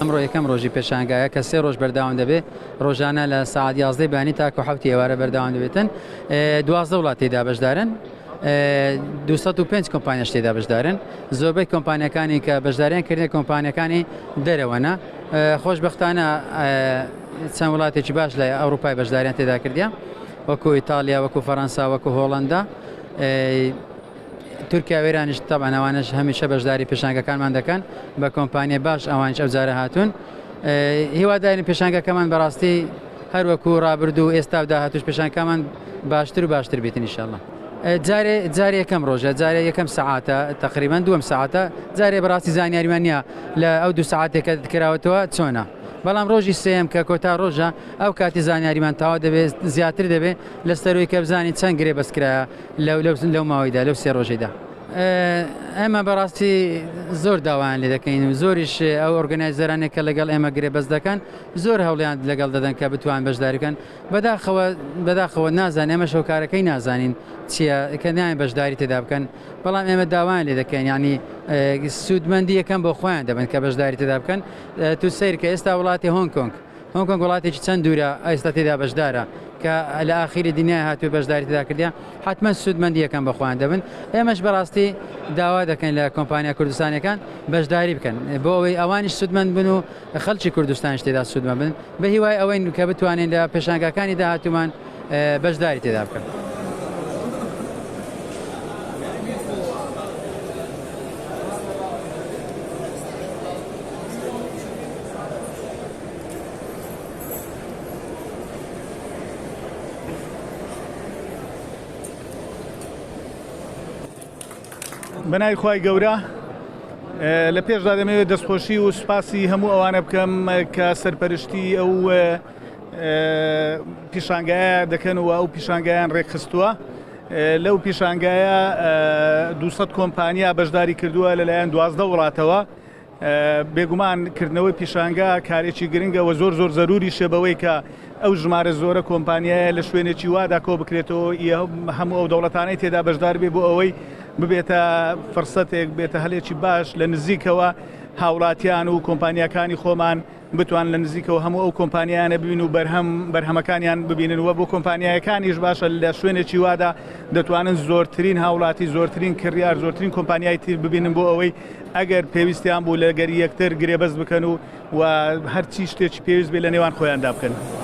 ئەمڕۆ یەکەم ڕۆژی پێشانگایە کە سێ ڕۆژ بەرداوام دەبێت ڕۆژانە لە ساعت 11 بەیانی تاکو 7 ئێوارە بەرداوام دەبێتن 12 وڵات تێدا بەشدارن 205 کۆمپانیاش تێدا بەشدارن زۆربەی کۆمپانیەکانی کە بەشداریان کردن کۆمپانیەکانی دەرەوەنە خۆشبەختانە چەند وڵاتێکی باش لە ئەوروپای بەشداریان تێدا کردیان وەکو ئیتالیا وەکو فەڕەنسا وەکو هۆڵەندا تورکیا وێرانیش تەبعەن ئەوانش هەمیشە بەشداری پێشانگەکانمان دەکەن بە کۆمپانیای باش ئەوانش ئەوجارە هاتوون هیوادارین پێشانگەکەمان بەڕاستی هەروەکو ڕابردوو ئێستا و داهاتوش پێشانگەکانمان باشتر و باشتر بێتن ئینشاءڵڵا جارێ یەکەم ڕۆژە جارێ یەکەم سەعاتە تقریباً دووەم سەعاتە جارێ بەڕاستی زانیاریمان نییە لە ئەو دوو سەعاتێک کە کراوەتەوە چۆنە بەڵام ڕۆژی سێم کە کۆتا ڕۆژە ئەو کاتی زانیاریمان تاوا دەبێت زیاتر دەبێت لە سەروی کە بزانین چەند گرێ بەسکرایە لەو ماوەیدا لەو سێ ڕۆژێدا ئێمە بەڕاستی زۆر داوایان لێ دەکەین و زۆریش ئەو ئۆرگەنایزەرانێک کە لەگەڵ ئێمە گرێ بەس دەکەن زۆر هەوڵیان لەگەڵ دەدەن کە بتوان بەشداریکەن بەداخەوە نازان ئێمە شەوکارەکەی نازانین چییە کە نایان بەشداری تێدا بکەن بەڵام ئێمە داوایان لێ دەکەین ینی سوودمەندی یەکەم بۆ خۆیان دەبن کە بەشداری تێدا بکەن تو سیر کە ئێستا وڵاتی هۆنگ کۆنگ وڵاتێکی چەند دوورە ئێستا تێدا بەشدارە کە لە ئاخیری دنیای هاتووە بەشداری تێدا کردیان حتمما سوودمەندی یەکەم بە خۆیان دەبن ئێمەش بەڕاستی داوا دەکەین لە کۆمپانیا کوردستانەکان بەشداری بکەن بۆ ئەوەی ئەوانیش سوودمەند بن و خەڵکی کوردستانیش تێدا سوودمەند بن بە هیوای ئەوەی کە بتوانین لە پێشانگاکانی داهاتوومان بەشداری تێدا بکەن. بەناوی خوای گەورە لە پێشدا دەمەوێت دەستخۆشی و سوپاسی هەموو ئەوانە بکەم کە سەرپەرشتی ئەو پیشانگایە دەکەنەوە ئەو پیشانگایان ڕێکخستووە لەو پیشانگایە 200 کۆمپانیا بەشداری کردووە لەلایەن 12 وڵاتەوە بێگومانکردنەوەی پیشانگا کارێکی گرنگە و زۆر زەروری شەبەوەی کە ئەو ژمارە زۆرە کۆمپانیایە لە شوێنێکی وادا کۆ بکرێتەوە هەموو ئەو دەوڵەتانەی تێدا بەشدار بێ بۆ ئەوەی ببێتە فرسەتێک بێتە هەلێکی باش لە نزیکەوە هاوڵاتیان و کۆمپانیەکانی خۆمان بتوان لە نزیکەوە هەموو ئەو کۆمپانیانە ببین و بەرهەمەکانیان ببینن وە بۆ کۆمپانیایەکانیش باشە لە شوێنێکی وادا دەتوانن زۆرترین هاوڵاتی زۆرترین کڕیار زۆرترین کۆمپانیای تر ببینن بۆ ئەوەی ئەگەر پێویستیان بوو لەگەری یەکتر گرێبەست بکەن و هەرچی شتێکی پێویست بێ لە نێوان خۆیاندا بکەن.